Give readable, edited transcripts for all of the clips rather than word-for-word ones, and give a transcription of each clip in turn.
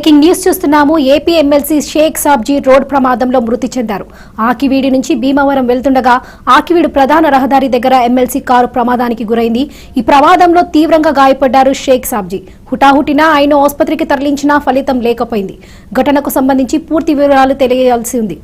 Breaking news చూస్తున్నాము. AP MLC Shaik Sabji road ప్రమాదంలో మృతి చెందారు. ఆకివీడి నుంచి భీమవరం వెళ్తుండగా ఆకివీడు ప్రధాన రహదారి దగ్గర ఎమ్మెల్సీ కారు ప్రమాదానికి గురైంది. ఈ ప్రమాదంలో తీవ్రంగా గాయపడ్డారు షేక్ సాబ్జీ. హుటాహుటిన ఆయన ఆసుపత్రికి తరలించినా ఫలితం లేకపోయింది. ఘటనకు సంబంధించి పూర్తి వివరాలు తెలియాల్సి ఉంది.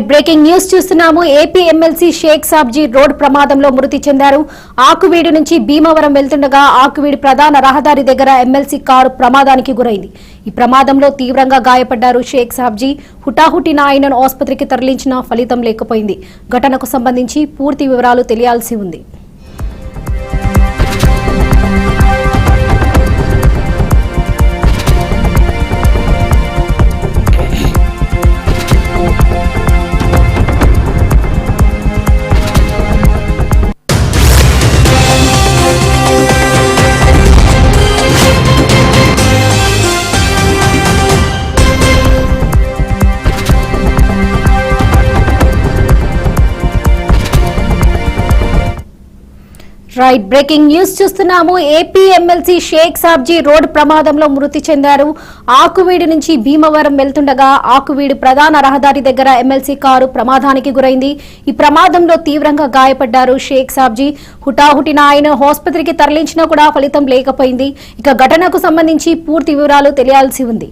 బ్రేకింగ్ న్యూస్ చూస్తున్నాము. AP MLC Shaik Sabji road ప్రమాదంలో మృతి చెందారు. ఆకువీడు నుంచి భీమవరం వెళ్తుండగా ఆకువీడు ప్రధాన రహదారి దగ్గర ఎమ్మెల్సీ కారు ప్రమాదానికి గురైంది. ఈ ప్రమాదంలో తీవ్రంగా గాయపడ్డారు షేక్ సాబ్జీ. హుటాహుటిన ఆయనను ఆసుపత్రికి తరలించినా ఫలితం లేకపోయింది. ఘటనకు సంబంధించి పూర్తి వివరాలు తెలియాల్సి ఉంది. బ్రేకింగ్ న్యూస్ చూస్తున్నాము. AP MLC Shaik Sabji road ప్రమాదంలో మృతి చెందారు. ఆకువీడు నుంచి భీమవరం వెళ్తుండగా ఆకువీడు ప్రధాన రహదారి దగ్గర ఎమ్మెల్సీ కారు ప్రమాదానికి గురైంది. ఈ ప్రమాదంలో తీవ్రంగా గాయపడ్డారు షేక్ సాబ్జీ. హుటాహుటిన ఆయన ఆసుపత్రికి తరలించినా కూడా ఫలితం లేకపోయింది. ఇక ఘటనకు సంబంధించి పూర్తి వివరాలు తెలియాల్సి ఉంది.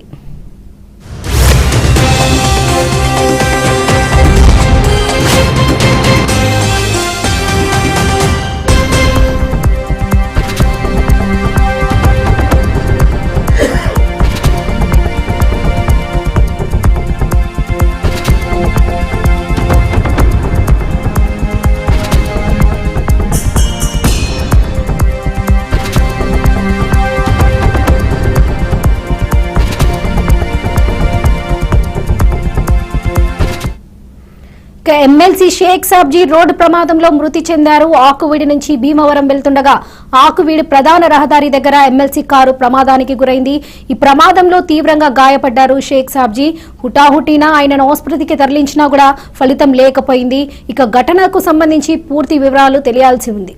ఎమ్మెల్సీ షేక్ సాబ్జీ రోడ్డు ప్రమాదంలో మృతి చెందారు. ఆకువీడి నుంచి భీమవరం వెళ్తుండగా ఆకువీడి ప్రధాన రహదారి దగ్గర ఎమ్మెల్సీ కారు ప్రమాదానికి గురైంది. ఈ ప్రమాదంలో తీవ్రంగా గాయపడ్డారు షేక్ సాబ్జీ. హుటాహుటిన ఆయనను ఆసుపత్రికి తరలించినా కూడా ఫలితం లేకపోయింది. ఇక ఘటనకు సంబంధించి పూర్తి వివరాలు తెలియాల్సి ఉంది.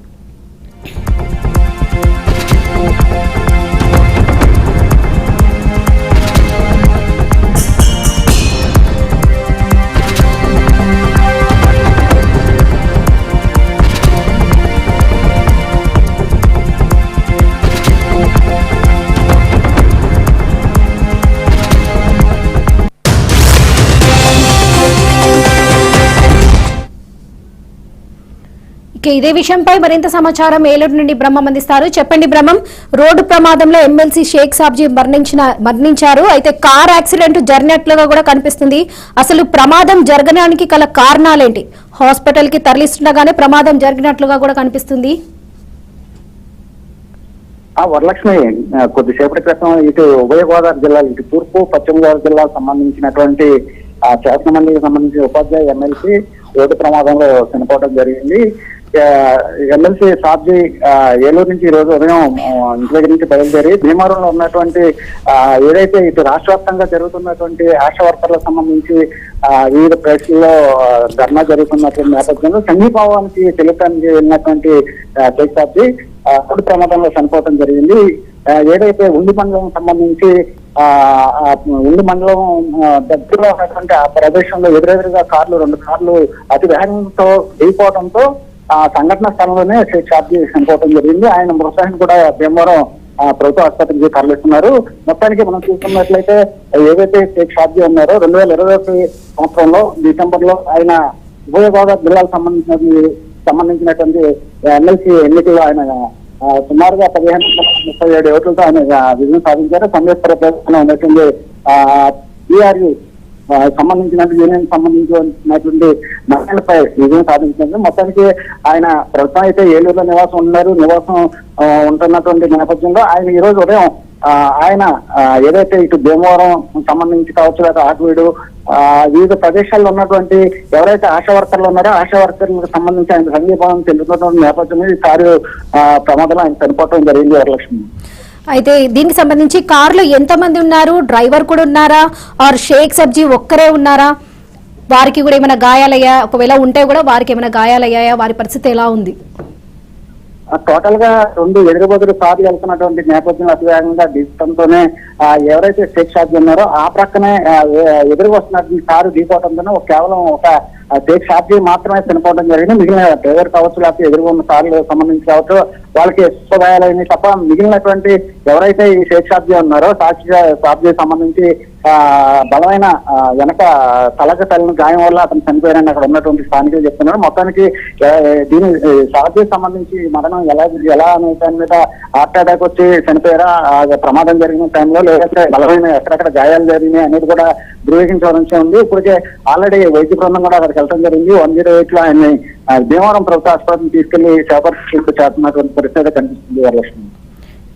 ఇదే విషయంపై మరింత సమాచారం ఏలూరు నుండి బ్రహ్మం అందిస్తారు. చెప్పండి బ్రహ్మం, రోడ్డు ప్రమాదంలో ఎమ్మెల్సీ షేక్ సాబ్జీ మరణించారు. అయితే కార్ యాక్సిడెంట్ జరిగినట్లుగా కూడా కనిపిస్తుంది. అసలు ప్రమాదం జరగడానికి గల కారణాలేంటి? హాస్పిటల్ కి తరలిస్తుండగానే ప్రమాదం జరిగినట్లుగా కూడా కనిపిస్తుంది. వరలక్ష్మి, కొద్దిసేపటి క్రితం ఇటు ఉభయ గోదావరి జిల్లాలు, ఇటు తూర్పు పశ్చిమ గోదావరి జిల్లాకు సంబంధించినటువంటి శాసనమండలికి సంబంధించిన ఉపాధ్యాయ ఎమ్మెల్సీ రోడ్డు ప్రమాదంలో చనిపోవడం జరిగింది. ఎమ్మెల్సీ సాబ్జీ ఏలూరు నుంచి ఈ రోజు ఉదయం ఇంటి దగ్గర నుంచి బయలుదేరి భీమవరంలో ఉన్నటువంటి ఏదైతే ఇటు రాష్ట్ర వ్యాప్తంగా జరుగుతున్నటువంటి ఆశా వర్కర్లకు సంబంధించి వివిధ ప్లేస్లలో ధర్నా జరుగుతున్నటువంటి నేపథ్యంలో సంఘీభావానికి తెలుపడానికి వెళ్ళినటువంటి షేక్ సాబ్జీ రోడ్డు ప్రమాదంలో చనిపోవడం జరిగింది. ఏదైతే ఉండి మండలం సంబంధించి ఉండి మండలం దగ్గరలో ఉన్నటువంటి ఆ ప్రదేశంలో ఎదురెదురుగా రెండు కార్లు అతి వేగంతో ఢీపోవడంతో ఆ సంఘటన స్థలంలోనే షేక్ సాబ్జీ చనిపోవడం జరిగింది. ఆయన మృతదేహాన్ని కూడా భీమవరం ప్రభుత్వ ఆసుపత్రికి తరలిస్తున్నారు. మొత్తానికి మనం చూసుకున్నట్లయితే ఏదైతే షేక్ సాబ్జీ ఉన్నారో 2021 సంవత్సరంలో డిసెంబర్ లో ఆయన ఉభయ గోదావరి జిల్లాకు సంబంధించినటువంటి ఎమ్మెల్సీ ఎన్నికల్లో ఆయన సుమారుగా 1537 ఓట్లతో ఆయన విజయం సాధించారు. సంయుక్త ప్రభుత్వంలో ఉన్నటువంటి BRU సంబంధించినటువంటి యూనియన్ సంబంధించినటువంటి మహిళలపై విజయం సాధించింది. మొత్తానికి ఆయన ప్రస్తుతం అయితే ఏలూరులో నివాసం ఉంటున్నటువంటి నేపథ్యంలో ఆయన ఈ రోజు ఉదయం ఆయన ఏదైతే ఇటు భీమవరం సంబంధించి కావచ్చు, లేదా ఆకువీడు వివిధ ప్రదేశాల్లో ఉన్నటువంటి ఎవరైతే ఆశా వర్కర్లు ఉన్నారో ఆశా వర్కర్లకు సంబంధించి ఆయన సంఘీభావం తెలుపుతున్న నేపథ్యంలో ఈ కారు ప్రమాదంలో ఆయన చనిపోవడం జరిగింది. వరలక్ష్మి, అయితే దీనికి సంబంధించి కారులో ఎంతమంది ఉన్నారు? డ్రైవర్ కూడా ఉన్నారా? ఆర్ షేక్ సబ్జీ ఒక్కరే ఉన్నారా? వారికి కూడా ఏమైనా గాయాలయ్యా? ఒకవేళ ఉంటే కూడా వారికి ఏమైనా గాయాలయ్యాయా? వారి పరిస్థితి ఎలా ఉంది? టోటల్ గా 2 ఎదురుబదురు కార్లు వెళ్తున్నటువంటి నేపథ్యంలో అతివేగంగా ఢీకొనడంతోనే ఎవరైతే షేక్ షాజీ ఉన్నారో ఆ ప్రక్కనే ఎదురుగా వస్తున్నటువంటి కారు ఢీకోవడంతోనే కేవలం ఒక షేక్ షాజీ మాత్రమే చనిపోవడం జరిగింది. మిగిలిన డ్రైవర్ కావచ్చు, లేకపోతే ఎదురుగా ఉన్న కార్లు సంబంధించి కావచ్చు, వాళ్ళకి గాయాలైనవి తప్ప మిగిలినటువంటి ఎవరైతే ఈ షేక్ షాజీ ఉన్నారో షాజీ సంబంధించి బలమైన వెనక తలకు తగిలిన గాయం వల్ల అతను చనిపోయారని అక్కడ ఉన్నటువంటి స్థానికులు చెప్తున్నారు. మొత్తానికి దీని షాజీ సంబంధించి మరణం ఎలా అనే దాని మీద హార్ట్ అటాక్ వచ్చి చనిపోయారా, ప్రమాదం జరిగిన టైంలో, లేదంటే బలమైన ఎక్కడెక్కడ గాయాలు జరిగినాయి అనేది కూడా ధృవీకరించవలసి ఉంది. ఇప్పటికే ఆల్రెడీ వైద్య బృందం కూడా అక్కడికి వెళ్ళడం జరిగింది. 108 లో ఆయన్ని భీమవరం ప్రభుత్వ ఆసుపత్రికి తీసుకెళ్లి చేపట్టు చేస్తున్నటువంటి పరిస్థితి కనిపిస్తుంది. వరలక్ష్మి.